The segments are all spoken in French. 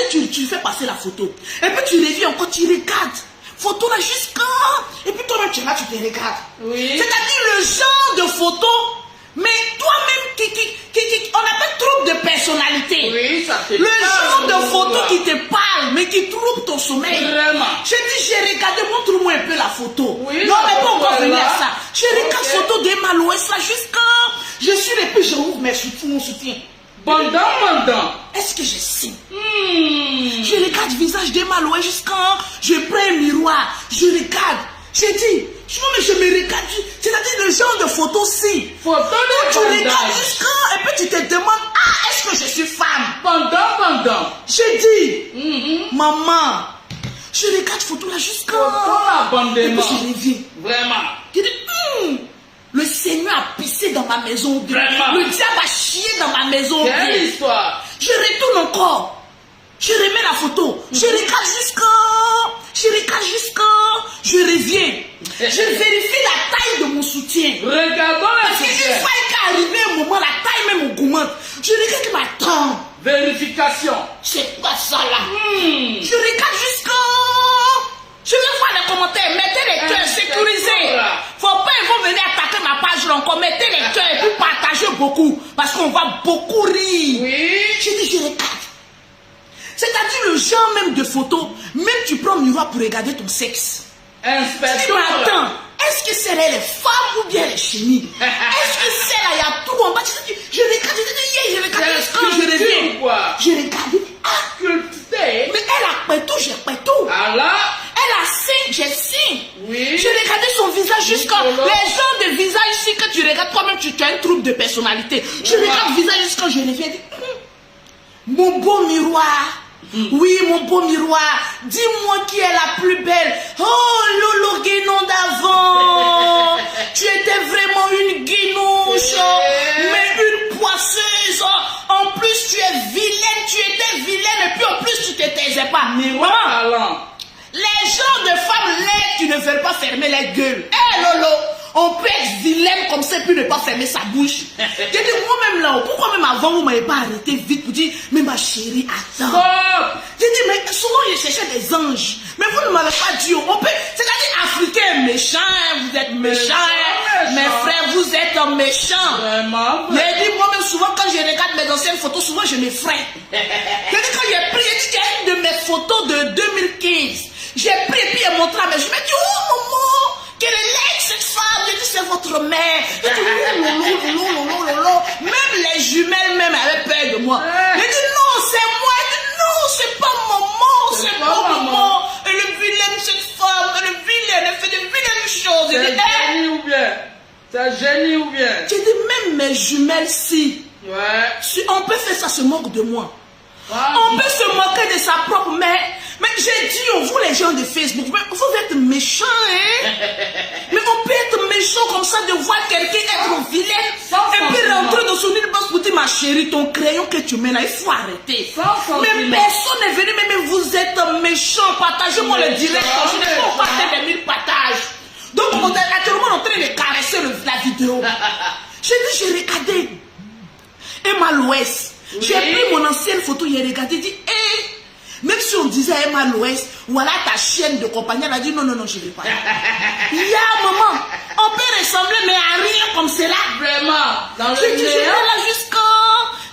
tu fais passer la photo. Et puis tu reviens encore, tu regardes. Photo là jusqu'à... Et puis toi-même, tu es là, tu te regardes. Oui. C'est-à-dire le genre de photo, mais toi-même, on appelle trouble de personnalité. Oui, ça te le parle. genre de photo qui te parle, mais qui trouble ton sommeil. Vraiment. J'ai dit, j'ai regardé, montre-moi un peu la photo. Oui, non, mais pas encore venir à ça. J'ai regardé Okay. photo de Malouès là jusqu'à... Je suis et puis je ouvre mon soutien. Pendant. Est-ce que je signe? Je regarde le visage de Maloué jusqu'à... Je prends un miroir, je regarde. J'ai dit, je me regarde. C'est-à-dire le genre de photo-ci. Photo de tu regardes jusqu'à... Et puis tu te demandes, est-ce que je suis femme? Pendant. J'ai dit, maman, je regarde photo là jusqu'à... Photo Et puis abondamment. je reviens. Vraiment. J'ai dit, le Seigneur a pissé dans ma maison. Vraiment. Le diable a chié dans ma maison. Quelle histoire. Je retourne encore. Je remets la photo. Je regarde jusqu'à... Je reviens. Je vérifie la taille de mon soutien. Regardons la Parce qu'il soutien. fallait qu'arriver un moment, la taille même augmente. Je regarde ma taille. Vérification. C'est quoi ça là? Je regarde jusqu'à... Je vais voir les commentaires. Mettez les cœurs sécurisés. Faut pas ils vont venir attaquer ma page là encore. Mettez les cœurs et puis partagez beaucoup. Parce qu'on va beaucoup rire. Oui. J'ai dit, je regarde. C'est-à-dire le genre même de photo, même tu prends le miroir pour regarder ton sexe. Tu dis, Inspecteur. mais attends, est-ce que c'est les femmes ou bien les chenilles? Est-ce que c'est là, il y a tout en bas? Je regarde, je regarde, quand je reviens. Je regarde, Cultivité. mais elle a pétou, j'ai pétou. Alors. Elle a signe, j'ai signe. Oui. Je regardais son visage jusqu'à... Les gens de visage ici, que tu regardes toi-même, tu as un trouble de personnalité. Je regarde le visage jusqu'à je reviens. Mon beau miroir. Oui, mon beau miroir. Dis-moi qui est la plus belle. Oh, Lolo Guénon d'avant. Tu étais vraiment une guinouche. Mais une poisseuse. En plus, tu es vilaine. Tu étais vilaine. Et puis en plus, tu te taisais pas. Miroir parlant. Les gens de femmes laides qui ne veulent pas fermer les gueules. Eh Lolo, on peut être vilaine comme ça puis ne pas fermer sa bouche. J'ai dit moi-même là, pourquoi même avant vous ne m'avez pas arrêté vite pour dire, mais ma chérie, attends. Stop. J'ai dit, mais souvent je cherchais des anges. Mais vous ne m'avez pas dit, on peut, c'est-à-dire africain méchant, vous êtes méchant, mes frères, vous êtes méchants. Vraiment. J'ai dit moi-même souvent quand je regarde mes anciennes photos, souvent je m'effraie. J'ai dit quand j'ai pris, j'ai dit qu'il y a une de mes photos de 2015. J'ai pris et puis elle montré à mes jumelles. Je me dis, oh maman, quelle est laide cette femme? J'ai dit, c'est votre mère. J'ai dit, lolo. Même les jumelles même avaient peur de moi. J'ai dit, non, c'est moi. Elle dit, non, c'est pas maman, c'est pas maman. Elle est vilaine cette femme, elle est vilaine, elle fait de vilaines choses. C'est génie ou bien? C'est génie ou bien? J'ai dit, même mes jumelles, si. Ouais. Si on peut faire ça, se moque de moi. Wow. On peut se moquer de sa propre mère. Mais j'ai dit, vous les gens de Facebook, vous êtes méchants, hein? Mais on peut être méchant comme ça de voir quelqu'un être vilaine et puis rentrer dans son inbox pour dire, ma chérie, ton crayon que tu mets là, il faut arrêter. Mais personne n'est venu, mais vous êtes méchant. Partagez-moi le direct. Je n'ai pas encore fait des 1000 partages. Donc, on est actuellement en train de caresser la vidéo. J'ai dit, j'ai regardé. Emma l'Ouest. J'ai pris mon ancienne photo, j'ai regardé, dit, hé, même si on disait à Emma l'Ouest, voilà ta chienne de compagnie, elle a dit, non, je ne vais pas. Maman, on peut ressembler, mais à rien comme cela. Vraiment. J'ai dit, je vais là jusqu'à...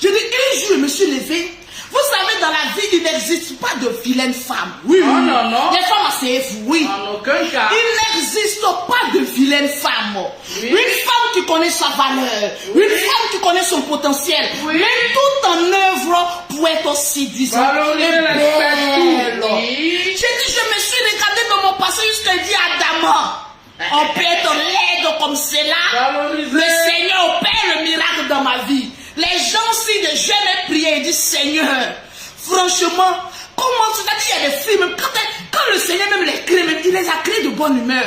J'ai dit, un jour, je me suis levée. Vous savez, dans la vie, il n'existe pas de vilaine femme. Oui. Non. Les femmes assez oui. En aucun cas. Il n'existe pas de vilaine femme. Oui. Une femme qui connaît sa valeur. Oui. Une femme qui connaît son potentiel. Oui. Mais tout en œuvre pour être séduisante et belle. Oui. J'ai dit, je me suis regardée dans mon passé jusqu'à dire Adama. On peut être laide comme cela. Valorisez. Le Seigneur opère le miracle dans ma vie. Les gens, si de jeûne et prière, ils disent, Seigneur, franchement, comment c'est-à-dire, il y a des filles, même quand le Seigneur même les crée, même, il les a créés de bonne humeur.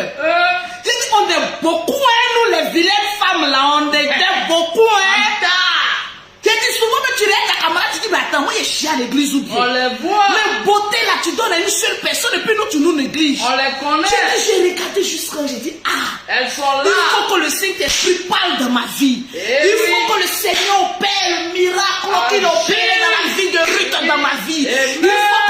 J'ai dit, on est beaucoup, hein, nous, les vilaines femmes, là, on était beaucoup, hein. J'ai dit, souvent, mais tu regardes ta camarade, tu dis, mais attends, moi, je suis à l'église ou bien. On les voit. Mais beauté, là, tu donnes à une seule personne, et puis nous, tu nous négliges. On les connaît. J'ai regardé jusqu'à, j'ai dit, elles sont là. Il faut que le Saint-Esprit parle dans ma vie. Il faut que le Seigneur opère le miracle qu'il opère dans la vie de Ruth dans ma vie. Il faut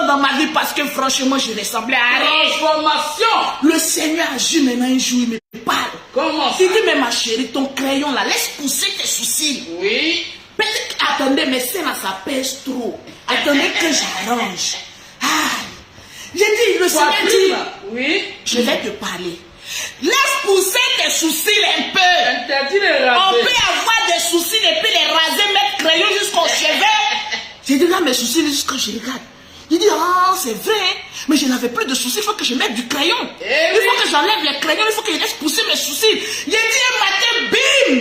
dans ma vie parce que franchement, je ressemblais à rien. Transformation. Le Seigneur agit maintenant un jour, il me parle. Comment ça? Il dit, mais ma chérie, ton crayon là, laisse pousser tes sourcils. Oui. Peut-être, attendez, mais c'est là, ça pèse trop. Attendez que j'arrange. Ah, j'ai dit, le Seigneur dit, oui. Je vais te parler. Laisse pousser tes sourcils un peu. Interdit les raser. On peut avoir des sourcils et puis les raser, mettre crayon jusqu'au cheveux. J'ai dit, là, mes sourcils jusqu'à je regarde. Il dit, ah, c'est vrai, mais je n'avais plus de sourcils, il faut que je mette du crayon. Il faut que j'enlève les crayons, il faut que je laisse pousser mes sourcils. J'ai dit un matin, bim,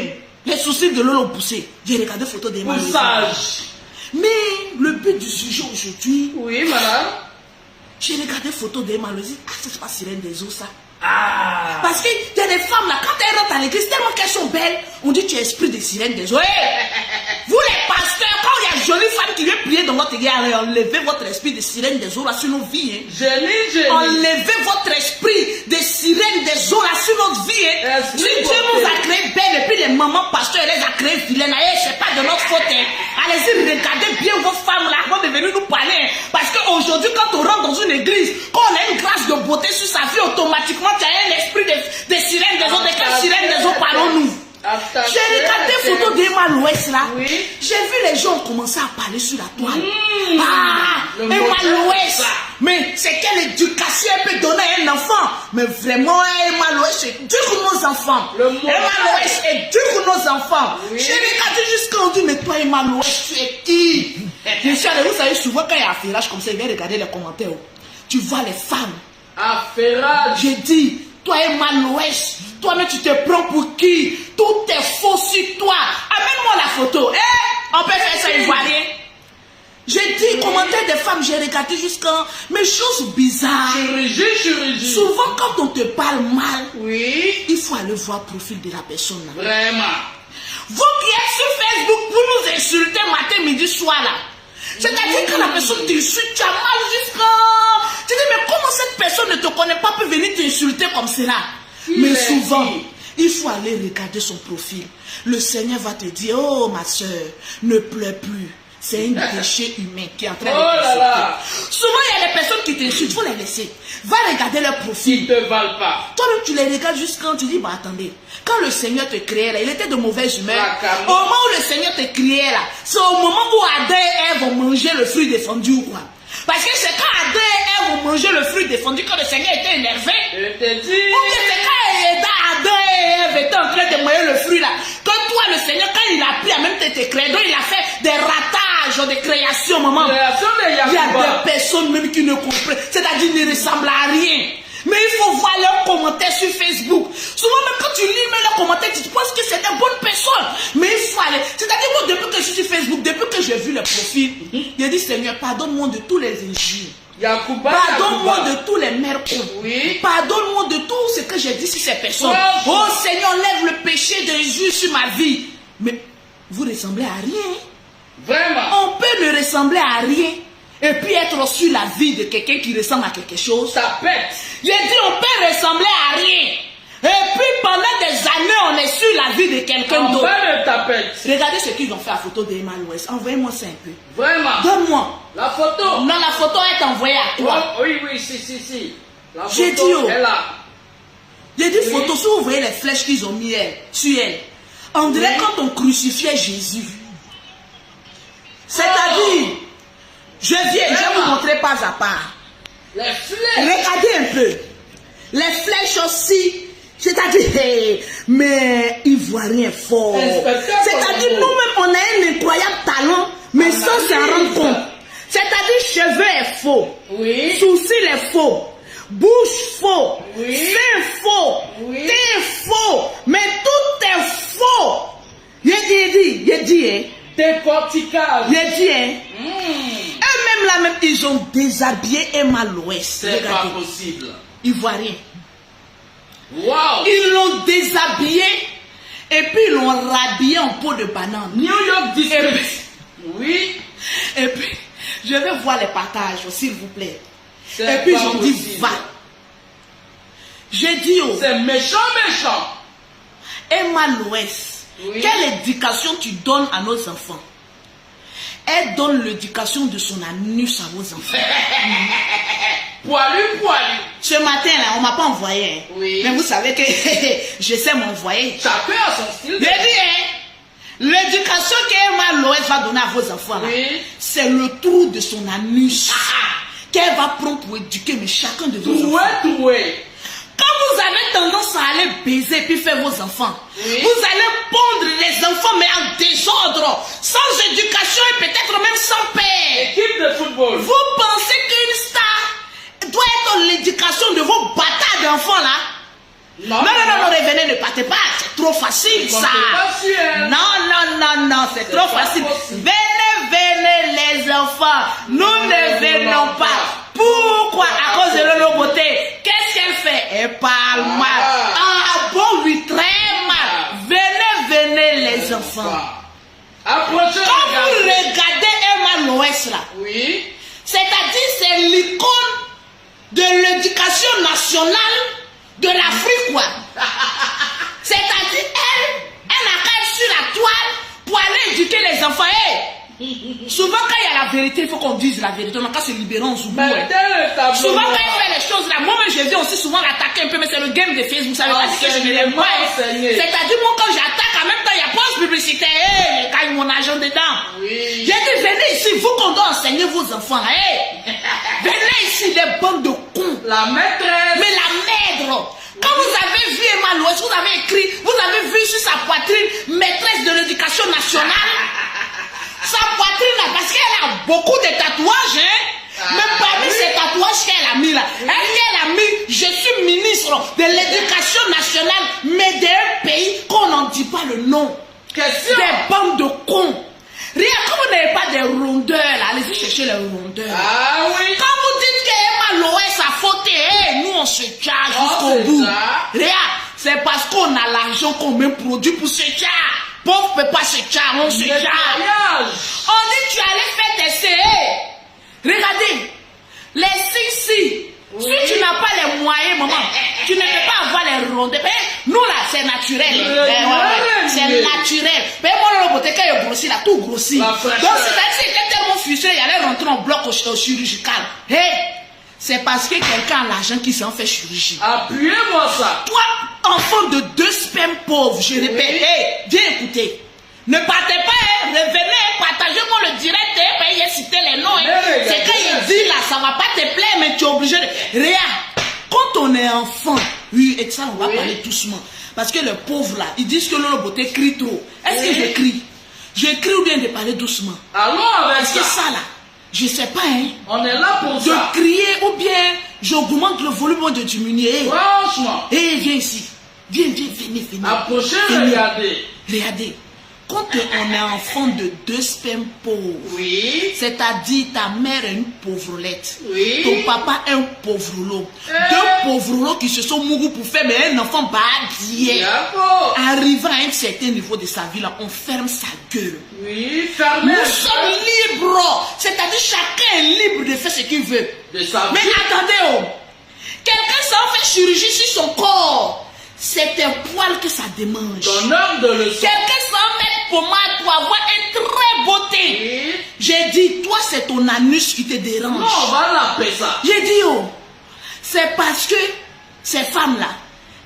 les sourcils de l'eau l'ont poussé. J'ai regardé photo des mains. Poussage. Mais le but du sujet aujourd'hui, oui, madame. J'ai regardé photo d'Emma, je dis, ah, c'est pas Sirène des eaux ça. Ah. Parce qu'il y a des femmes là, quand elles rentrent à l'église, tellement qu'elles sont belles, on dit tu es esprit de Sirène des eaux. Hey, vous les pasteurs, quand il y a une jolie femme qui vient prier dans votre église, enlevez votre esprit de Sirène des eaux là sur nos vies. Hein. Génie. Enlevez votre esprit de Sirène des eaux là sur notre vie. Hein. Si Dieu nous a créé belles et puis les mamans pasteurs les a créées vilaines, c'est pas de notre faute. Hein. Allez-y, regardez bien vos femmes là avant de venir nous parler. Hein. Parce qu'aujourd'hui, quand on rentre dans une église, quand on a une grâce de beauté sur sa vie, automatiquement, tu as un esprit de Sirène des eaux. De quelle Sirène des eaux parlons-nous? J'ai regardé photo d'Emma Loès là. Oui. J'ai vu les gens commencer à parler sur la toile. Emma Loès. Mais c'est quelle éducation elle peut donner à un enfant? Mais vraiment, Emma Loès est dur pour nos enfants. Emma Loès est dur pour nos enfants. Oui. J'ai regardé jusqu'à on dit, mais toi Emma Loès, tu es qui? Je suis allé, vous savez, souvent quand il y a affairage comme ça, il vient regarder les commentaires. Tu vois les femmes. Affairage. J'ai dit, toi Emma Loès, toi-même tu te prends pour qui? Tout est faux sur toi. Amène-moi la photo. On peut faire ça ivoirien. J'ai dit, commentaire des femmes, j'ai regardé jusqu'à mes choses bizarres. Chirurgie. Souvent quand on te parle mal, oui, il faut aller voir le profil de la personne là. Vraiment. Vous qui êtes sur Facebook pour nous insulter matin, midi, soir là. C'est-à-dire que la personne t'insulte, tu as mal jusqu'à... Tu dis, mais comment cette personne ne te connaît pas peut venir t'insulter comme cela? Mais souvent, il faut aller regarder son profil. Le Seigneur va te dire, oh ma soeur, ne pleure plus. C'est un péché humain qui est en train de t'insulter. Souvent, il y a des personnes qui t'insultent, il faut les laisser. Va regarder leur profil. Ils ne te valent pas. Toi-même, tu les regardes juste quand tu dis, bah attendez, quand le Seigneur te créait là, il était de mauvaise humeur. Au moment où le Seigneur te créait là, c'est au moment où Adam et Ève vont manger le fruit défendu ou quoi? Parce que c'est quand Adam et Ève vont manger le fruit défendu que le Seigneur était énervé. Je te dis. Ou bien c'est quand Adam et Ève étaient en train de manger le fruit là. Que toi, le Seigneur, quand il a pris à même te créer, donc il a fait des ratages de création, maman. Il y a des personnes même qui ne comprennent, c'est-à-dire ne ressemblent à rien. Mais il faut voir leurs commentaires sur Facebook. Souvent, même quand tu lis leurs commentaires, tu penses que c'est des bonnes personnes. Mais il faut aller. C'est-à-dire, moi, depuis que je suis sur Facebook, depuis que j'ai vu le profil, j'ai dit, Seigneur, pardonne-moi de tous les injures. Pardonne-moi de tous les mercons. Oui. Pardonne-moi de tout ce que j'ai dit sur ces personnes. Oh Seigneur, lève le péché d'injure sur ma vie. Mais vous ressemblez à rien. Vraiment. On peut ne ressembler à rien. Et puis être sur la vie de quelqu'un qui ressemble à quelque chose. Ça pète. J'ai dit on peut ressembler à rien. Et puis pendant des années on est sur la vie de quelqu'un d'autre. Regardez ce qu'ils ont fait à la photo d'Emma Loès. Envoyez-moi ça un peu. Vraiment. Donne-moi. La photo. Non, la photo est envoyée à toi. Oh, oui, si. J'ai dit oh. J'ai dit oui. photo, si vous voyez les flèches qu'ils ont mis sur elle. On dirait quand on crucifiait Jésus. C'est-à-dire, je vais vous montrer pas à part. Les flèches. Regardez un peu. Les flèches aussi. C'est-à-dire, mais ivoirien fort. C'est-à-dire, nous-mêmes, on a un incroyable talent, mais sans s'en rendre compte. C'est-à-dire, cheveux est faux. Oui. Sourcils est faux. Bouche faux. Oui. Sein faux. Oui. Teint faux. Mais tout est faux. J'ai dit, hein. Décortiquage. J'ai dit, hein. Eux-mêmes là, même, ils ont déshabillé Emma Loès. C'est pas possible. Ivoirien. Wow. Ils l'ont déshabillé et puis ils l'ont rhabillé en peau de banane. New York District. Oui. Et puis, je vais voir les partages, s'il vous plaît. Et puis, ils ont dit, va. J'ai dit, oh. C'est méchant. Emma Loès, oui. Quelle éducation tu donnes à nos enfants? Elle donne l'éducation de son anus à vos enfants. Poilu. Ce matin, là, on ne m'a pas envoyé. Hein. Oui. Mais vous savez que je sais m'envoyer. Chacun a son style. Je dis, hein, l'éducation qu'Emma Loès va donner à vos enfants, là, Oui. c'est le trou de son anus qu'elle va prendre pour éduquer mais chacun de vos enfants. Troué. Quand vous avez tendance à aller baiser puis faire vos enfants, Oui. vous allez pondre les enfants mais en désordre, sans éducation et peut-être même sans père. Équipe de football. Vous pensez qu'une star doit être l'éducation de vos bâtards d'enfants là? Non, revenez, ne partez pas, c'est trop facile ça. Non, c'est trop facile. Possible. Venez les enfants, nous ne venons pas. Pourquoi? À cause de leur beauté. Qu'est-ce qu'elle fait? Elle parle mal. Ah bon, oui, très mal. Venez les enfants. Approchez. Quand vous regardez Emma Loès là, Oui. c'est-à-dire c'est l'icône de l'éducation nationale de l'Afrique, quoi. C'est-à-dire, elle n'a qu'à être sur la toile pour aller éduquer les enfants. Hey, souvent, quand il y a la vérité, il faut qu'on dise la vérité. On n'a qu'à se libérer en Zoubou. Souvent, quand elle fait les choses là, moi-même, je viens aussi souvent l'attaquer un peu, mais c'est le game de Facebook. Vous savez pas que je ne l'aime pas. C'est-à-dire, moi, quand j'attaque, en même temps, il y a pas de publicité. Hey, quand il y a mon agent dedans. Oui. J'ai dit, venez ici, vous qu'on doit enseigner vos enfants. Hey, venez ici, les bandes de cons. La maîtresse. Mais la maître, quand vous avez vu Emma Loès, vous avez écrit, vous avez vu sur sa poitrine, maîtresse de l'éducation nationale. Sa poitrine là, parce qu'elle a beaucoup de tatouages, hein. Mais parmi ces tatouages qu'elle a mis là, elle a mis, je suis ministre de l'éducation nationale, mais d'un pays qu'on n'en dit pas le nom. Question. Des bandes de cons. Rien, quand vous n'avez pas des rondeurs là, allez-y chercher les rondeurs. Ah oui. Quand vous dites qu'Emma Loès a fauté, hey, nous on se charge jusqu'au c'est bout. ça. Regarde, c'est parce qu'on a l'argent qu'on met produit pour se charge. Pauvre peut pas se charge, on se charge. Nettoyage. On dit tu allais faire tes CE. Regardez, les si. Oui. Si tu n'as pas les moyens, maman, tu ne peux pas avoir les rondeurs. Mais nous là, c'est naturel. C'est naturel. Mais moi, le beauté, quand il grossit, là, tout grossit. Donc, c'est-à-dire qu'il était tellement frustré, il allait rentrer en bloc au chirurgical. Hey, c'est parce que quelqu'un a l'argent qui s'en fait chirurgie. Appuyez-moi ça. Toi, enfant de 2 spermes pauvres, je répète, hey, viens écouter. Ne partez pas, hein, revenez, partagez-moi le direct, hein, il a cité les noms. Hein. C'est quand il dit là, ça va pas te plaire, mais tu es obligé de. Regarde, quand on est enfant, oui, et ça, on va parler doucement. Parce que les pauvres là, ils disent que leur beauté crie trop. Est-ce que je crie? Je crie ou bien de parler doucement? Allons avec Parce que ça là, je sais pas, hein. On est là pour De ça. crier ou bien j'augmente le volume ou de diminuer. Franchement. Hé, viens ici. Venez. Approchez, Venez. regardez. Regardez. Quand on est enfant de 2 spermes pauvres, Oui. c'est-à-dire ta mère est une pauvrelette, Oui. ton papa est un pauvreau, 2 pauvreaux qui se sont mourus pour faire mais un enfant badier. Bravo. Arrivant à un certain niveau de sa vie, là, on ferme sa gueule. Oui, fermez. Nous sommes libres, c'est-à-dire chacun est libre de faire ce qu'il veut. De sa Mais vie. attendez, oh, quelqu'un s'en fait chirurgie sur son corps. C'est un poil que ça démange. Ton homme de leçon. Quelqu'un s'en met pommade pour avoir une très beauté. Oui. J'ai dit, toi, c'est ton anus qui te dérange. Non, on va l'appeler ça. J'ai dit, oh, c'est parce que ces femmes-là,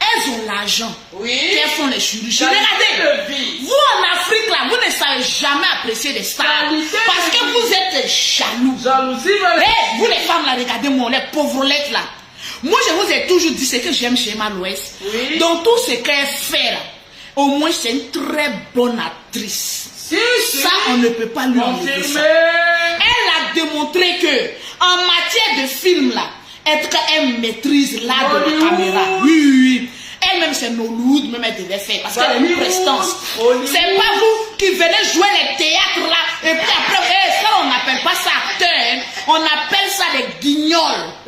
elles ont l'argent. Oui. Qu'elles font les chirurgies. Qualité Regardez, de vie. vous en Afrique, là, vous ne savez jamais apprécier les stars. Qualité Parce de que vie. vous êtes jaloux. Jalousie, Hey, vous les femmes là, regardez-moi, les pauvrettes là. Moi, je vous ai toujours dit ce que j'aime chez Emma Loès. Oui. Dans tout ce qu'elle fait là, au moins c'est une très bonne actrice. Si. Ça, on ne peut pas lui enlever Confirmé. ça. Elle a démontré que en matière de film là, elle maîtrise l'art de la Hollywood. caméra. Oui. Elle-même, c'est Nollywood, même elle devait faire. Parce qu'elle a une Hollywood. prestance. Hollywood. C'est pas vous qui venez jouer les théâtres là. Et puis après, ça, on n'appelle pas ça acteur. Hein. On appelle ça des guignols.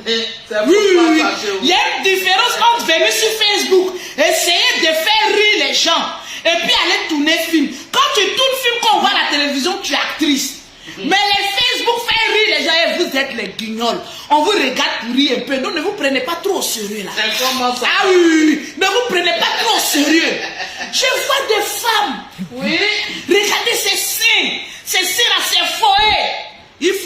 C'est Oui. pourquoi Il y a une différence entre venir sur Facebook, essayer de faire rire les gens, et puis aller tourner film. Quand tu tournes film, qu'on voit à la télévision, tu es actrice. Mais les Facebook fait rire les gens et vous êtes les guignols. On vous regarde pour rire un peu. Donc ne vous prenez pas trop au sérieux là. C'est comment ça? Ah oui, ne vous prenez pas trop au sérieux. Je vois des femmes. Oui. Regardez ces seins. Ces seins là, c'est faux.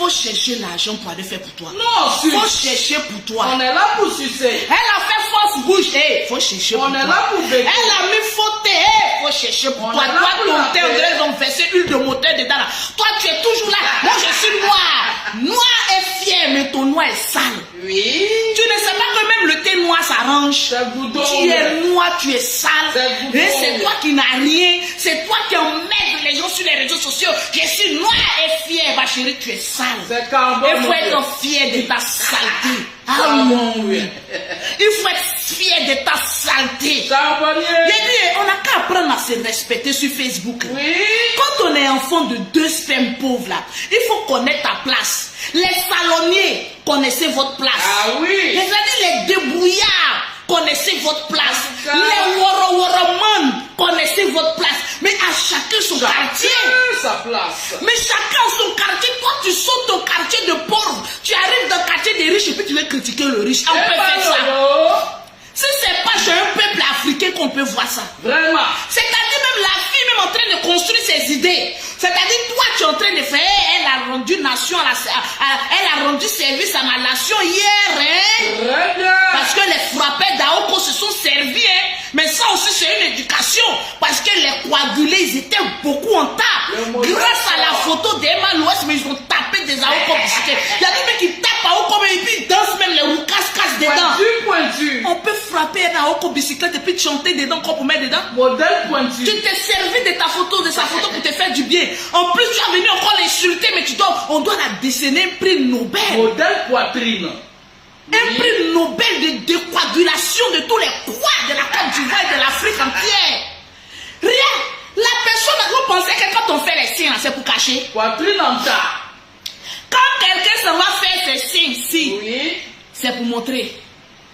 faut chercher l'argent pour aller faire pour toi. Non, Il faut chercher pour toi. On est là pour sucer. Elle a fait force bouche, il faut chercher pour On toi. est là pour béquer. Elle a mis faute, il faut chercher pour On toi. est là Toi, pour ton la thé, on paix. dirait qu'ils ont versé huile de moteur dedans là. Toi, tu es toujours là. Moi, je suis noir. Noir est fier, mais ton noir est sale. Oui. Tu ne sais pas que même le thé noir s'arrange. C'est boudon. Tu es noir, tu es sale. C'est boudon. Et c'est toi qui n'as rien. C'est toi qui emmènes les gens sur les réseaux sociaux. Je suis noir et fier. Ma chérie, tu es sale. C'est carbone. Il faut être fier de ta saleté. Ah Charbon, oui. oui. Il faut être fier de ta saleté. Charbonnier. J'ai dit, on n'a qu'à apprendre à se respecter sur Facebook. Oui. Quand on est enfant de 2 spermes pauvres là, il faut connaître ta place. Les salonniers, connaissez votre place. Ah oui. Les débrouillards, connaissez votre place. Ah. Les woro-woro-man, connaissez votre place. Mais à chacun son quartier. Sa place. Mais chacun son quartier. Toi, tu sautes ton quartier de pauvre. Tu arrives dans le quartier des riches et puis tu veux critiquer le riche. On peut faire ça. Si c'est pas chez un peuple africain qu'on peut voir ça. Vraiment. C'est-à-dire même la fille même en train de construire ses idées. C'est-à-dire toi tu es en train de faire, elle a rendu nation elle a rendu service à ma nation hier. Hein? Très bien. Parce que les frappeurs d'Aoko se sont servis. Hein? Mais ça aussi c'est une éducation. Parce que les coagulés ils étaient beaucoup en tas. Grâce à la photo d'Emma Louest, mais ils ont tapé des Aoko bicyclettes. Il y a des mecs qui tapent Aoko mais ils dansent même les roues casse dedans. Pointu. On peut frapper un Aoko bicyclette et puis chanter dedans qu'on peut mettre dedans. Modèle pointu. Tu t'es servi de ta photo, de sa photo pour te faire du bien. En plus, tu as venu encore l'insulter, mais on doit la décerner un prix Nobel. Modèle poitrine. Un prix Nobel de décoagulation de tous les croix de la Côte d'Ivoire et de l'Afrique entière. Rien. La personne, vous pensez que quand on fait les signes, c'est pour cacher. Poitrine en tas. Quand quelqu'un s'en va faire ses signes, si, Oui. c'est pour montrer.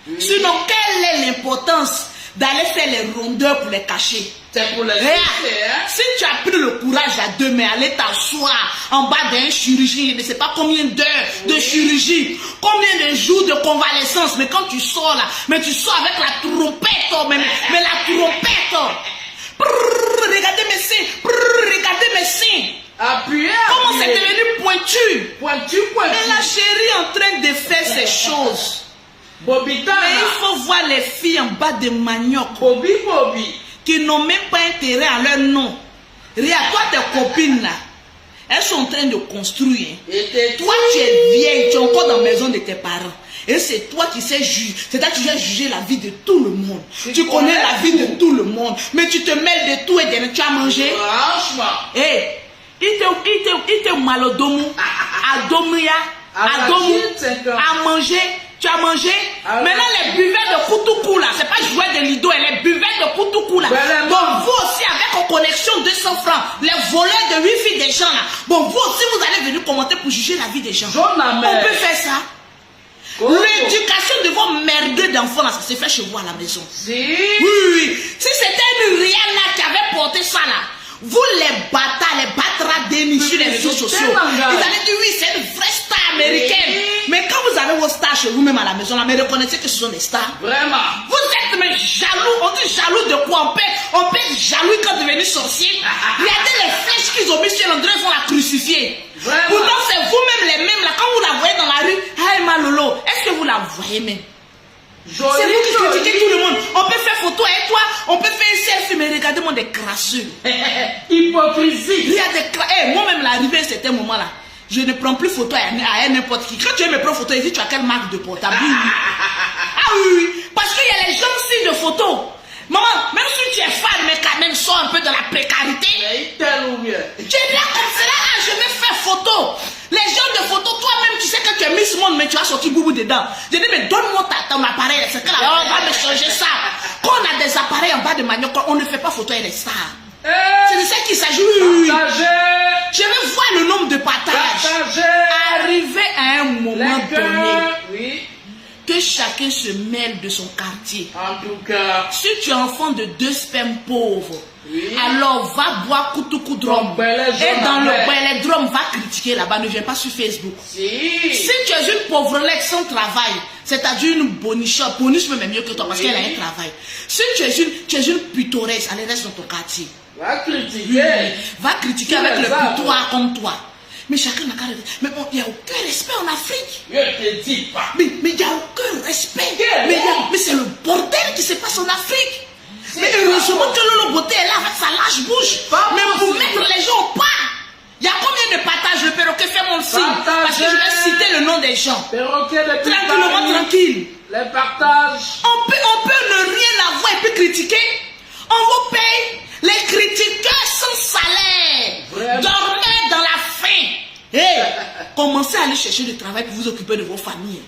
Oui. Sinon, quelle est l'importance d'aller faire les rondeurs pour les cacher? C'est pour les Regarde, sucer, hein? si tu as pris le courage à demain aller t'asseoir en bas d'un chirurgien, je ne sais pas combien d'heures de chirurgie, combien de jours de convalescence, mais quand tu sors là, mais tu sors avec la trompette, oh, mais la trompette, oh. Prrr, regardez mes seins, prrr, regardez mes seins. Appuyez. Comment c'est devenu pointu? Pointu. Et la chérie est en train de faire ces choses. Bobitana. Mais il faut voir les filles en bas de manioc. Bobby. Qui n'ont même pas intérêt à leur nom. Regarde, toi, tes copines là, elles sont en train de construire. Toi, tu es vieille, tu es encore dans la maison de tes parents. Et c'est toi qui sais juger. C'est-à-dire que tu vas juger la vie de tout le monde. Tu connais la vie de tout le monde. Mais tu te mêles de tout et de tu as mangé. Franchement. Hé, il te malodomu, à domria, à domu, à manger. Tu as mangé. Maintenant, les buvets de Koutoukou là, c'est pas jouer de Lido, les buvets de Koutoukou là. Bon, vous aussi, avec vos connexions 200 francs, les voleurs de Wi-Fi des gens là. Bon, vous aussi, vous allez venir commenter pour juger la vie des gens. On peut faire ça. L'éducation de vos merdeux d'enfants là, ça se fait chez vous à la maison. Si. Oui. Si c'était une Rihanna qui avait porté ça là, vous les bâtards, les battra dénis sur les réseaux sociaux, vous allez dire oui, c'est une vraie star américaine. Mais quand vous avez vos stars chez vous-même à la maison, là, mais reconnaissez que ce sont des stars. Vraiment. Vous êtes mais jaloux. On dit jaloux de quoi? On peut être jaloux quand devenir sorcier. Regardez les flèches qu'ils ont mis sur l'endroit, ils vont la crucifier. Vraiment. Pourtant, c'est vous-même les mêmes là. Quand vous la voyez dans la rue, ah Malolo, est-ce que vous la voyez même? C'est vous qui critiquez tout le monde. On peut faire photo avec toi, on peut faire un selfie, mais regardez-moi des crasseux. Hypocrisie. Il y a des crasseux. Moi-même, l'arrivée à un certain moment là, je ne prends plus photo à n'importe qui. Quand tu veux me prendre photo, il dit tu as quelle marque de portable? Ah oui. Parce qu'il y a les gens aussi de photos. Maman, même si tu es fan, mais quand même, sors un peu de la précarité. Tu es bien comme cela, ah, je vais faire photo. Les gens de photo, toi-même, tu sais que tu es Miss Monde, mais tu as sorti boubou dedans. Je dis, mais donne-moi ton appareil. C'est que là, on va me changer ça. Quand on a des appareils en bas de manioc, on ne fait pas photo avec les stars. C'est de ça qu'il s'agit. Je vais voir le nombre de partages. Arrivé à un moment donné, que chacun se mêle de son quartier. En tout cas. Si tu es enfant de 2 spermes pauvres, alors va boire Koutoukou Drum. Et dans le Belledrum, va critiquer là-bas. Ne viens pas sur Facebook. Si tu es une pauvrelette sans travail, c'est-à-dire une bonichette, boniche même mieux que toi parce qu'elle a un travail. Si tu es une pittoresque, allez reste dans ton quartier. Va critiquer. Va critiquer avec le putois comme toi. Mais chacun n'a qu'à... Mais bon, il n'y a aucun respect en Afrique. Je te dis pas. Mais il n'y a aucun respect. Mais c'est le bordel qui se passe en Afrique. Mais heureusement que Lolo Beauté est là avec sa lâche bouche. Mais pour mettre les gens au pas. Il y a combien de partages? Le perroquet fait mon signe. Parce que je vais citer le nom des gens. Perroquet depuis Tranquillement, Paris. Tranquille. Les partages. On peut ne rien avoir et puis critiquer. On vous paye. Les critiqueurs sans salaire. Vraiment? Dormez dans la faim. Hey, commencez à aller chercher du travail pour vous occuper de vos familles.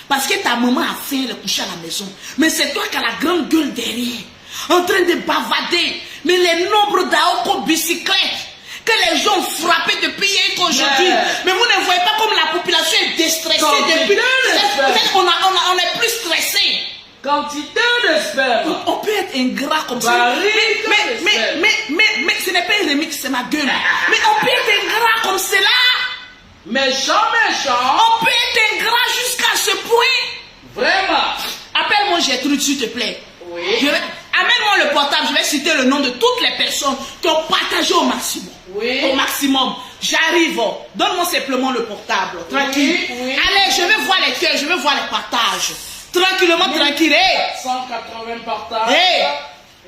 Parce que ta maman a faim, elle est couchée à la maison. Mais c'est toi qui as la grande gueule derrière. En train de bavader. Mais les nombres d'Aoko bicyclettes que les gens ont frappé depuis hier qu'aujourd'hui. Mais vous ne voyez pas comme la population est déstressée depuis. Peut-être qu'on est plus stressé. Quantité de sperme. On peut être ingrat comme ça. Mais ce n'est pas un remix, c'est ma gueule. Mais on peut être ingrat comme cela. Méchant. On peut être ingrat jusqu'à ce point. Vraiment. Appelle-moi Gertrude, s'il te plaît. Oui. Amène-moi le portable, je vais citer le nom de toutes les personnes qui ont partagé au maximum. Oui. Au maximum. J'arrive. Donne-moi simplement le portable. Tranquille. Oui. Allez, je vais voir les cœurs, je vais voir les partages. Tranquillement, tranquille. Hey. 180 partages. Hey.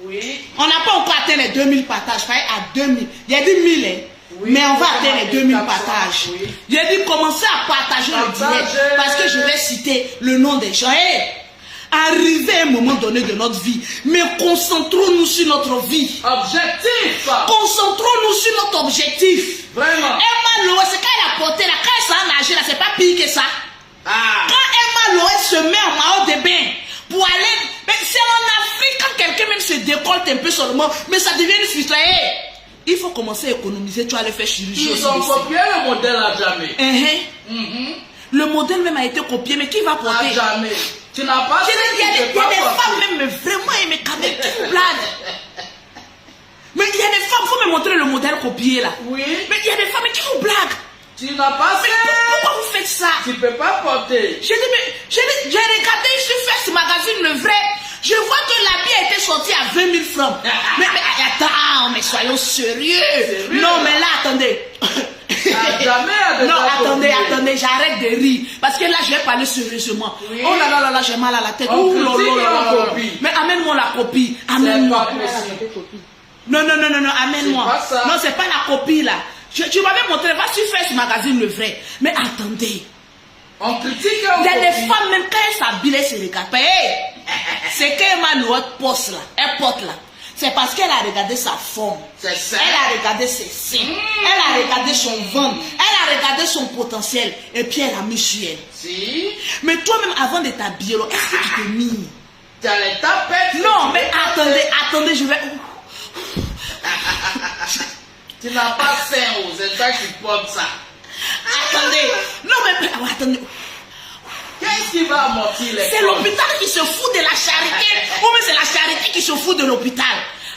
Oui. On n'a pas encore atteint les 2000 partages. À 2000. Il y a dit 1000, hein. Oui, mais on va atteindre les 2000 400, partages. oui. J'ai dit commencez à partager le direct. Parce que je vais citer le nom des gens. Hey. Arrivé à un moment donné de notre vie, mais concentrons-nous sur notre vie. Objectif. Concentrons-nous sur notre objectif. Vraiment. Emma Loé, c'est quand elle a porté là, quand elle s'en a nagé là, c'est pas pire que ça. Ah. Quand Emma Loé se met en maillot de bain pour aller, mais c'est en Afrique quand quelqu'un même se décolte un peu seulement, mais ça devient une frustration. Hey, il faut commencer à économiser, tu vas aller faire chirurgie. Ils ont copié le modèle à jamais. Le modèle même a été copié, mais qui va porter? À jamais. Tu n'as pas. Il y a des femmes même, mais vraiment, mais quand même, qui vous blague. Mais il y a des femmes, il faut me montrer le modèle copié là. Oui. Mais il y a des femmes qui vous blaguent. Tu n'as pas. Mais pourquoi vous faites ça? Tu ne peux pas porter. J'ai regardé sur First Magazine le vrai. Je vois que l'habit a été sorti à 20 000 francs. mais attends, mais soyons sérieux. Non, mais là, attendez. Non, attendez, j'arrête de rire. Parce que là, je vais parler sérieusement. Oui. Oh là, j'ai mal à la tête. Mais amène-moi la copie. Amène-moi. Non, amène-moi. Non, c'est pas la copie là. Tu m'avais montré, va sur First Magazine le vrai. Mais attendez. On critique. Il y a des femmes, même quand elles s'habillent, elles se regardent. Hey, c'est qu'elle m'a poste là. Elle porte là. C'est parce qu'elle a regardé sa forme. C'est ça. Elle a regardé ses seins. Elle a regardé son ventre. Elle a regardé son potentiel. Et puis elle a mis sur elle. Si. Mais toi-même, avant de t'habiller, est-ce que tu t'es mis? Tu as les tapettes. Non, mais attendez, je vais... Tu n'as pas sein, c'est toi qui portes ça. Attendez. Non, mais attendez. Qu'est-ce qui va amortir les... C'est l'hôpital qui se fout de la charité. Ou mais c'est la charité qui se fout de l'hôpital.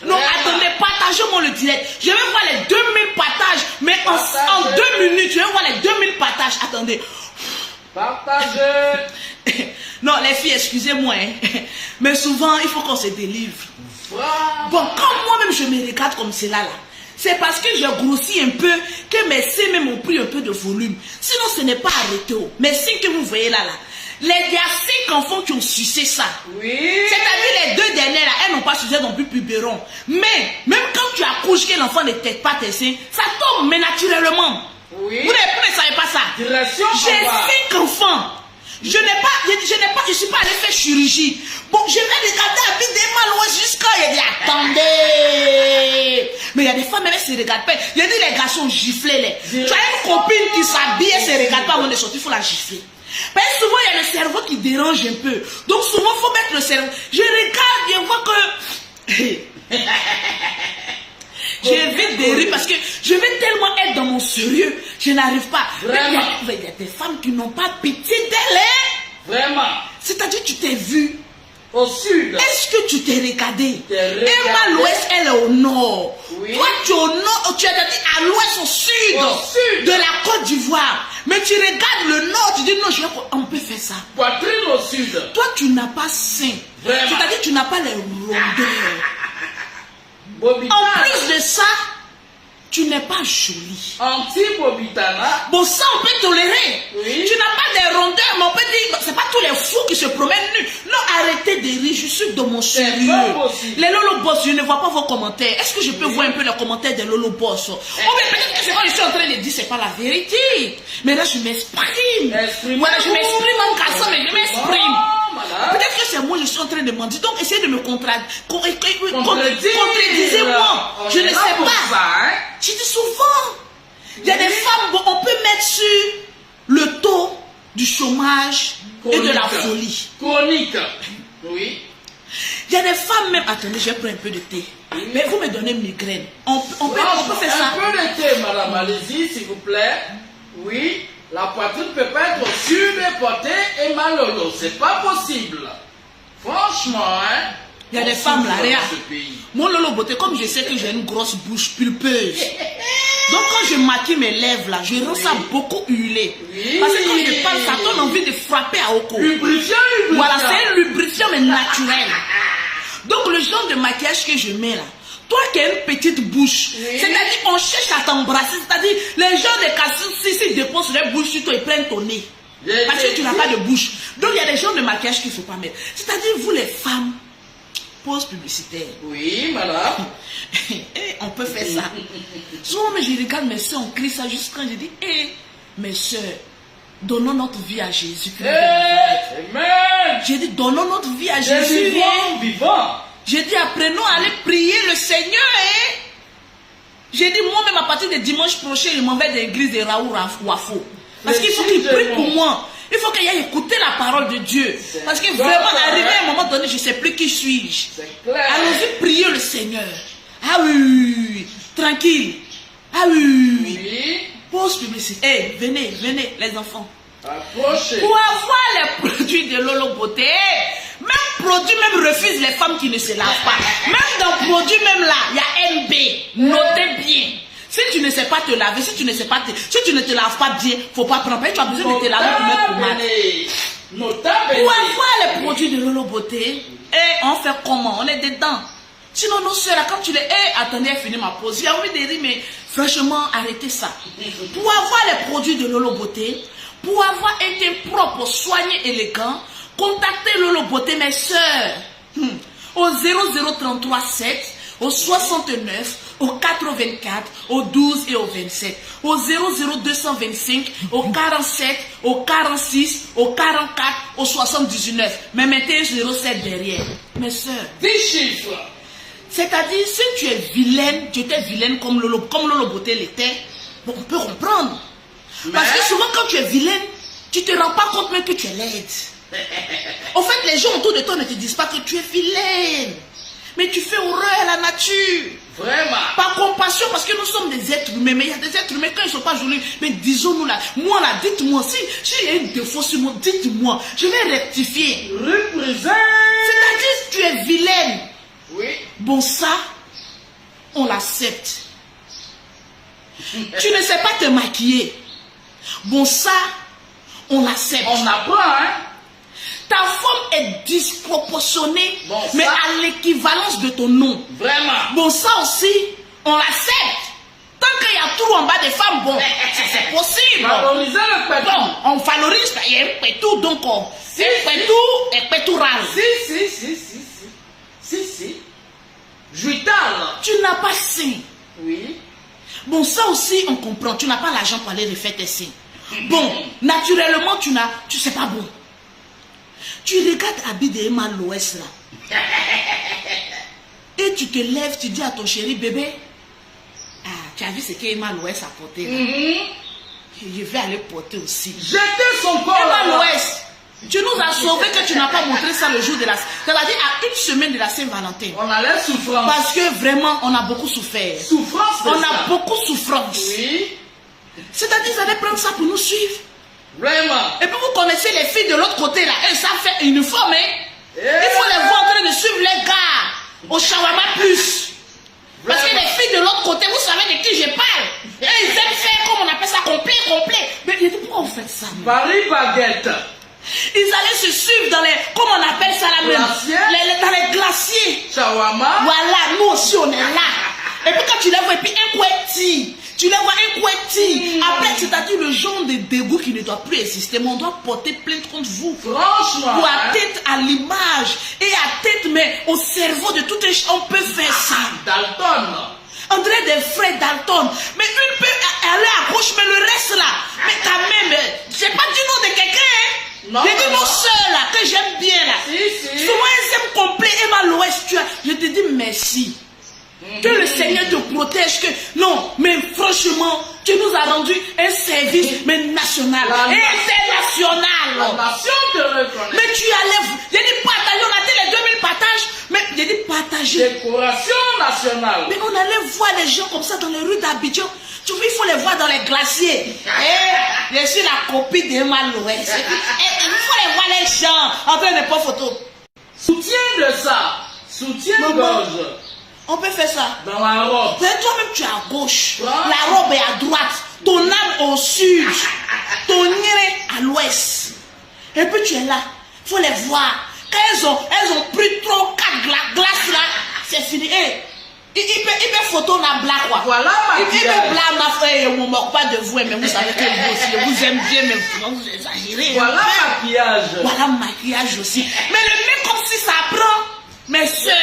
Non, attendez, partagez-moi le direct. Je vais voir les 2000 partages. Mais en 2 minutes, je vais voir les 2000 partages. Attendez. Partagez. Non, les filles, excusez-moi. Mais souvent, il faut qu'on se délivre. Voilà. Bon, quand moi-même je me regarde comme cela là, c'est parce que j'ai grossi un peu, que mes seins même ont pris un peu de volume. Sinon, ce n'est pas arrêté. Mes seins que vous voyez là, il y a 5 enfants qui ont sucé ça. Oui. C'est-à-dire les 2 dernières là, elles n'ont pas sucé non plus biberon. Mais, même quand tu accouches que l'enfant ne tête pas tes seins, ça tombe, mais naturellement. Oui. Vous ne savez pas ça. J'ai 5 enfants. Je suis pas allé faire chirurgie. Bon, je vais regarder à vie des mal jusqu'à. Il dit, attendez. Mais il y a des femmes, elles se regardent pas. Il y a des garçons giflés. Tu as une copine qui s'habille, elle se regarde pas avant de sortir, il faut la gifler. Mais souvent, il y a le cerveau qui dérange un peu. Donc, souvent, il faut mettre le cerveau. Je regarde, je vois que. J'évite de rire parce que je vais tellement être dans mon sérieux. Je n'arrive pas. Vraiment. Il y a des femmes qui n'ont pas pitié d'elles. Vraiment. C'est-à-dire, tu t'es vu. Au sud. Est-ce que tu t'es regardé? Emma à l'ouest, elle est au nord. Oui. Toi, tu es au nord, tu es à l'ouest, au sud de la Côte d'Ivoire. Mais tu regardes le nord, tu dis non, on peut faire ça. Poitrine au sud. Toi, tu n'as pas sein. C'est-à-dire, tu n'as pas les rondeurs. En plus de ça, tu n'es pas jolie. Anti-Bobitana. Bon, ça, on peut tolérer. Oui. Tu n'as pas des rondeurs, mais on peut dire, c'est pas tous les fous qui se promènent nus. Non, arrêtez de rire, je suis dans mon sérieux. Les Lolo Boss, je ne vois pas vos commentaires. Est-ce que je peux voir un peu les commentaires des Lolo Boss? Ou bien peut-être que c'est quand je suis en train de dire, c'est pas la vérité. Mais là, je m'exprime. Voilà, je m'exprime en cassant, mais je m'exprime. Peut-être que c'est moi, je suis en train de mentir. Donc, essayez de me contredire. Contredisez-moi. Je ne sais pas. Je dis souvent, il y a des femmes, bon, on peut mettre sur le taux du chômage et de la folie. Chronique. Oui. Il y a des femmes même, attendez, je vais prendre un peu de thé. Mais vous me donnez une migraine. On peut faire ça. Un peu de thé, madame, allez-y, s'il vous plaît. Oui. La poitrine ne peut pas être surportée et malheureuse. C'est pas possible. Franchement, hein. Il y a des femmes là, regarde. Ce pays. Mon Lolo Beauté, comme je sais que j'ai une grosse bouche pulpeuse. Donc quand je maquille mes lèvres là, je rends ça beaucoup huilé. Parce que quand je parle, ça donne envie de frapper à Oko. Lubrifiant. Voilà, c'est un lubrifiant mais naturel. Donc le genre de maquillage que je mets là, toi qui as une petite bouche, c'est-à-dire on cherche à t'embrasser, c'est-à-dire les gens de cassines, si déposent leur bouche sur toi, ils prennent ton nez. Parce que tu n'as pas de bouche. Donc il y a des genres de maquillage qu'il ne faut pas mettre. C'est-à-dire vous les femmes, pause publicitaire. Oui, madame. On peut faire ça. Souvent, mais je regarde mes soeurs, on crie ça juste quand je dis, mes soeurs, donnons notre vie à Jésus. Amen. J'ai dit, donnons notre vie à Jésus. Vivant. J'ai dit, apprenons à aller prier le Seigneur. J'ai dit, moi-même, à partir de dimanche prochain, je m'en vais de l'église de Raoul Wafo. Parce qu'il faut qu'il prie pour moi. Il faut qu'il aille écouter la parole de Dieu. Parce que vraiment, arrivé à un moment donné, je ne sais plus qui suis-je. Allons-y prier le Seigneur. Ah oui, tranquille. Ah oui. Pause publicité. Venez, les enfants. Approchez. Pour avoir les produits de Lolo Beauté, même produit même refuse les femmes qui ne se lavent pas. Même dans produit même là, il y a NB. Notez bien. Si tu ne sais pas te laver, si tu ne te laves pas bien, faut pas prendre. Tu as besoin de te laver pour mettre pommade. Pour avoir les produits de Lolo Beauté, on fait comment? On est dedans. Sinon, nos soeurs, quand tu les... attendez, finis ma pause. J'ai envie de dire, mais franchement, arrêtez ça. Pour avoir les produits de Lolo Beauté, pour avoir un teint propre, soigné, élégant, contactez Lolo Beauté, mes soeurs. Au 0033 7, au 69, au 84, au 12 et au 27. Au 00225, au 47, au 46, au 44, au 79. Mais mettez un 07 derrière. Mes soeurs. 10 chiffres. C'est-à-dire, si tu es vilaine, tu étais vilaine comme Lolo Beauté l'était, bon, on peut comprendre. Parce que souvent, quand tu es vilaine, tu ne te rends pas compte même que tu es laide. En fait, les gens autour de toi ne te disent pas que tu es vilaine. Mais tu fais horreur à la nature. Vraiment. Par compassion, parce que nous sommes des êtres humains. Mais il y a des êtres humains, quand ils ne sont pas jolis, mais disons-nous là, moi là, dites-moi, si il y a une défaut sur moi, dites-moi, je vais rectifier. C'est-à-dire, tu es vilaine. Oui. Bon, ça, on l'accepte. Tu ne sais pas te maquiller. Bon, ça, on l'accepte. On apprend, hein. Ta forme est disproportionnée, bon, mais à l'équivalence de ton nom. Vraiment. Bon, ça aussi, on l'accepte. Tant qu'il y a tout en bas des femmes, bon, c'est possible. Valoriser le pétou. Bon, on valorise, il y a un pétou, donc un pétou et pétoural. Si. Juital. Tu n'as pas sein. Oui. Bon, ça aussi, on comprend. Tu n'as pas l'argent pour aller refaire tes seins. Bon, naturellement, tu sais pas bon. Tu regardes Habib de Emma l'Ouest là. Et tu te lèves, tu dis à ton chéri, bébé, tu as vu ce qu'Emma l'Ouest a porté là. Je vais aller porter aussi. Jetez son corps. Emma l'Ouest, tu nous as sauvé que tu n'as pas montré ça le jour de la... C'est-à-dire à une semaine de la Saint-Valentin. On a l'air souffrance. Parce que vraiment, on a beaucoup souffert. Souffrance. On a beaucoup souffrance. Oui. C'est-à-dire, ils allaient prendre ça pour nous suivre. Vraiment. Et puis vous connaissez les filles de l'autre côté là, elles savent faire uniforme, hein. Il faut les voir en train de suivre les gars au shawarma plus. Parce que les filles de l'autre côté, vous savez de qui je parle. Et ils aiment faire, comme on appelle ça, complet. Mais je dis, pourquoi vous faites ça? Paris baguette. Ils allaient se suivre dans les, comment on appelle ça là même, dans les glaciers. Shawarma. Voilà, nous aussi on est là. Et puis quand tu les vois, et puis un couette. Kouetti. Tu les vois un Kouetti. Après, c'est-à-dire le genre de dégoût qui ne doit plus exister. Mais on doit porter plainte contre vous. Franchement. Ou à tête à l'image. Et à tête, mais au cerveau de tout un... On peut faire ça. Dalton. On dirait des frères Dalton. Mais une peut aller à gauche, mais le reste là. Mais quand même, j'ai pas dit nom de quelqu'un. Hein. Non, J'ai dit mon soeur là, que j'aime bien là. Si. Souvent, ils aiment complet. Emma l'Ouest, je te dis merci. Que le Seigneur te protège. Que... Non, mais franchement, tu nous as rendu un service, mais national. International. La nation te reconnaît. Mais tu allais... J'ai dit partager, on a dit les 2000 partages. Mais j'ai dit partager. Décoration nationale. Mais on allait voir les gens comme ça dans les rues d'Abidjan. Tu vois, il faut les voir dans les glaciers. Je suis la copie d'Emma l'Ouest. Il faut les voir les gens en train de prendre photo. Soutien de ça. Soutien-gorge. On peut faire ça. Dans la robe. Mais toi-même, tu es à gauche. Ouais. La robe est à droite. Ton âme au sud. Ton nez à l'ouest. Et puis tu es là. Il faut les voir. Quand elles ont pris trop 4 glaces là, c'est fini. Il peut photo na blague quoi. Voilà Il peut maquillage. blague ma frère. On ne moque pas de vous, mais vous savez que vous aussi, je vous aime bien, mais vous exagérez. Voilà maquillage. Voilà maquillage aussi. Mais le mec comme si ça prend. Mes soeurs,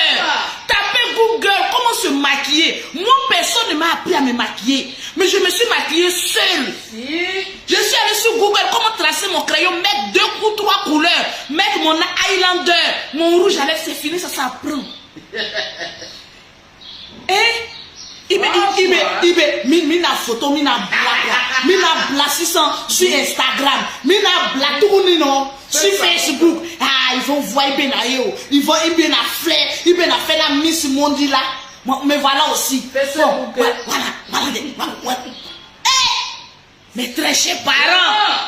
tapez Google, comment se maquiller. Moi, personne ne m'a appris à me maquiller. Mais je me suis maquillée seule. Si. Je suis allée sur Google, comment tracer mon crayon, mettre 2 ou 3 couleurs, mettre mon eyeliner, mon rouge à lèvres, c'est fini, ça s'apprend. Et mina photo, mina blague, mina blassissant sur Instagram, mina blague tout non sur Facebook. Ah, ils vont voir ils vont bien la fleur, ils vont faire la Miss Mondi là. Mais voilà aussi. Facebook. Voilà. Mes très chers parents.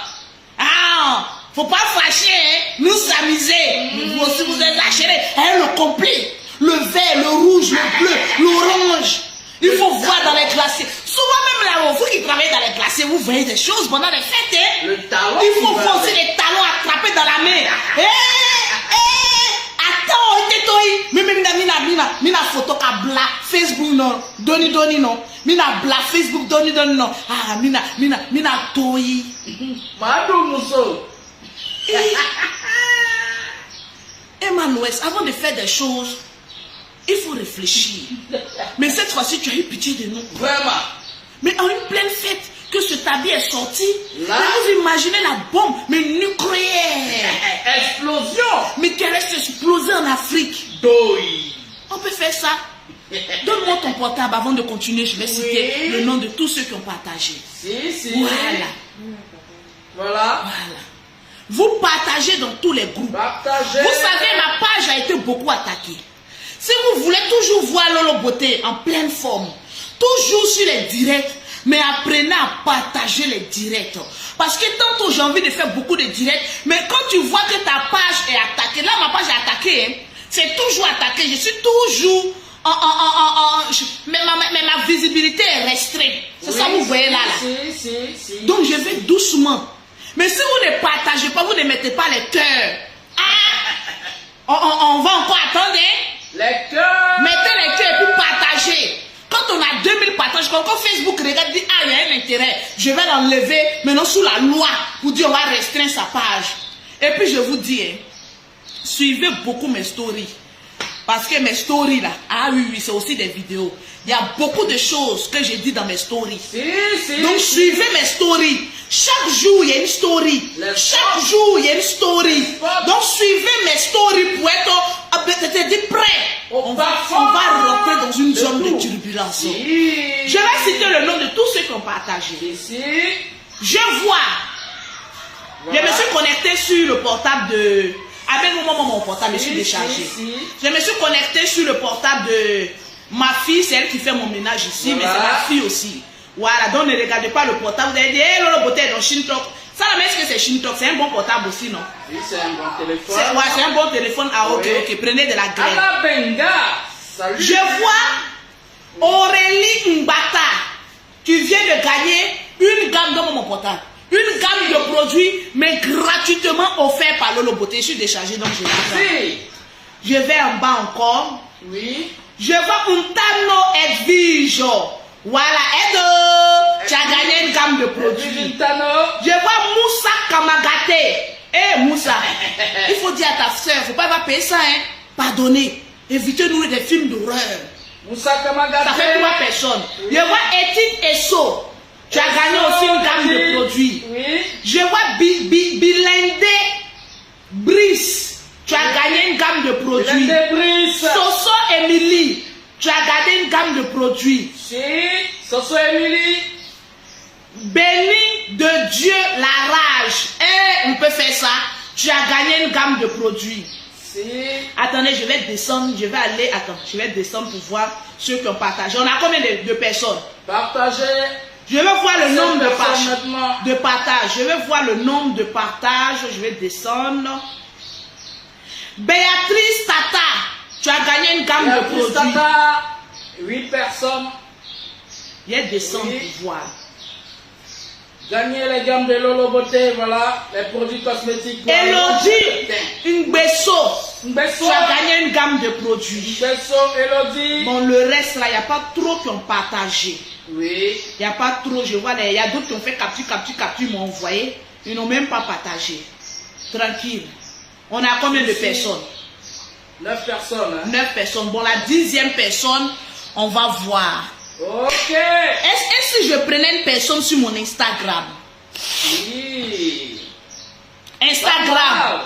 Ah, faut pas fâcher, hein? Nous s'amuser. Vous aussi vous êtes lâchés. Le complet, le vert, le rouge, le bleu, l'orange. Il faut voir dans les glaciers. Souvent même là, vous qui travaillez dans les glaciers, vous voyez des choses pendant les fêtes. Hein? Le talon. Il faut voir aussi les talons attrapés dans la main. Attends, mina photo ka bla Facebook non. Doni non. Mina bla Facebook doni non. Ah, mina toyi. Madou Mousso. Emma l'Ouest, avant de faire des choses, il faut réfléchir. Mais cette fois-ci, tu as eu pitié de nous. Vraiment. Mais en une pleine fête, que ce tabi est sorti, là, mais vous imaginez la bombe, mais nucléaire. Explosion. Mais qu'elle reste explosée en Afrique. Doi. On peut faire ça. Donne-moi ton portable avant de continuer. Je vais citer le nom de tous ceux qui ont partagé. Si. Voilà. Vous partagez dans tous les groupes. Partagez. Vous savez, ma page a été beaucoup attaquée. Si vous voulez toujours voir Lolo Beauté en pleine forme, toujours sur les directs, mais apprenez à partager les directs. Parce que tantôt j'ai envie de faire beaucoup de directs, mais quand tu vois que ta page est attaquée, là ma page est attaquée, hein, c'est toujours attaqué, je suis toujours mais ma visibilité est restreinte. C'est ça que vous voyez là. Si. Donc je vais doucement. Mais si vous ne partagez pas, vous ne mettez pas les cœurs. On va encore attendre. Les cœurs. Mettez les cœurs et puis partagez. Quand on a 2000 partages, quand Facebook regarde, dit ah, il y a un intérêt, je vais l'enlever maintenant sous la loi pour dire on va restreindre sa page. Et puis je vous dis, suivez beaucoup mes stories. Parce que mes stories là, oui, c'est aussi des vidéos. Il y a beaucoup de choses que j'ai dit dans mes stories. Si. Donc suivez mes stories. Chaque jour, il y a une story. Chaque jour, il y a une story. Donc suivez mes stories pour être prêt. On va rentrer dans une zone de turbulence. Je vais citer le nom de tous ceux qui ont partagé. Je vois. Je me suis connecté sur le portable de... Avec mon portable, je suis déchargé. Je me suis connecté sur le portable de ma fille, c'est elle qui fait mon ménage ici, mais c'est ma fille aussi. Voilà, donc ne regardez pas le portable. Vous allez dire, Lolo Beauté est dans Shintok. Ça, mais est-ce que c'est Shintok? C'est un bon portable aussi, non? Oui, c'est un bon téléphone. C'est un bon téléphone. Ah, ok, prenez de la graine. Ala Benga. Salut. Je vois Aurélie Mbata qui vient de gagner une gamme dans mon portable. Une gamme de produits, mais gratuitement offert par Lolo Beauté. Je suis déchargé, donc je vais. Je vais en bas encore. Oui. Je vois Untano Edvijo. Voilà, Edo, tu as gagné une gamme de produits. Je vois Moussa Kamagate. Eh Moussa, il faut dire à ta soeur, il ne faut pas payer ça, hein. Pardonnez, évitez-nous des films d'horreur. Moussa Kamagate. Ça fait 3 personnes. Je vois Etine Esso. Tu as gagné aussi une gamme de produits. Oui. Je vois Bilende Brice. Tu as gagné une gamme de produits. Soso Emily. Tu as gagné une gamme de produits. Si, Soso Emily. Béni de Dieu la rage. Eh, on peut faire ça. Tu as gagné une gamme de produits. Si. Attendez, je vais descendre. Je vais aller. Attends, je vais descendre pour voir ceux qui ont partagé. On a combien de personnes? Partagez. Je vais voir le nombre de partages. Je vais voir le nombre de partages. Je vais descendre. Béatrice Tata, tu as gagné une gamme de produits. Tata, 8 personnes. Il y a descendre Oui. pour voir. Gagnez les gammes de Lolo Beauté, voilà, les produits cosmétiques. Elodie Ngbesso, Ngbesso. tu as gagné une gamme de produits. Ngbesso, Elodie. Bon, le reste là, il n'y a pas trop qui ont partagé. Oui. Il n'y a pas trop, je vois, il y a d'autres qui ont fait capture, m'ont envoyé. Ils n'ont même pas partagé. Tranquille. On a combien de personnes? 9 personnes. Hein? 9 personnes. Bon, la 10e personne, on va voir. Ok. Est-ce que je prenais une personne sur mon Instagram? Oui. Instagram.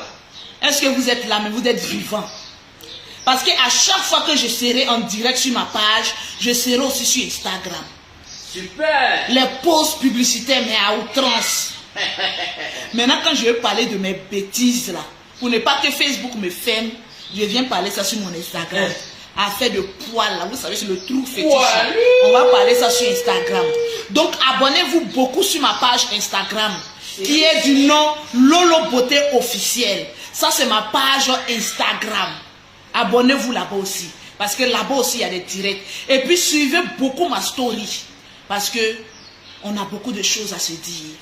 Est-ce que vous êtes là, mais vous êtes vivant? Parce qu'à chaque fois que je serai en direct sur ma page, je serai aussi sur Instagram. Super. Les posts publicitaires, mais à outrance. Maintenant, quand je vais parler de mes bêtises là, pour ne pas que Facebook me ferme, je viens parler ça sur mon Instagram. Affaire de poils là, vous savez, c'est le trou fétiche. On va parler ça sur Instagram. Donc, abonnez-vous beaucoup sur ma page Instagram, qui est du nom Lolo Beauté officiel. Ça, c'est ma page Instagram. Abonnez-vous là-bas aussi. Parce que là-bas aussi, il y a des directs. Et puis, suivez beaucoup ma story. Parce que on a beaucoup de choses à se dire.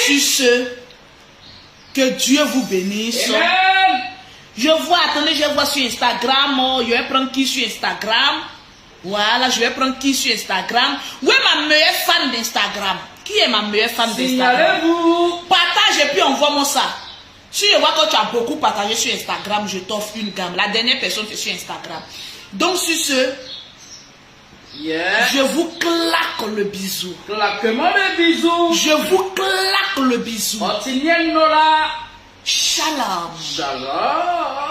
Sur ce, que Dieu vous bénisse. Amen. Je vois, attendez, je vois sur Instagram. Je vais prendre qui sur Instagram? Voilà, je vais prendre qui sur Instagram? Où est ma meilleure fan d'Instagram? Qui est ma meilleure fan d'Instagram? Signalez-vous. Partage et puis envoie-moi ça. Si je vois que tu as beaucoup partagé sur Instagram, je t'offre une gamme. La dernière personne, c'est sur Instagram. Donc, sur ce, je vous claque le bisou. Claquement le bisou. Je vous claque le bisou. Otinienne Nola. Shalom. Shalom.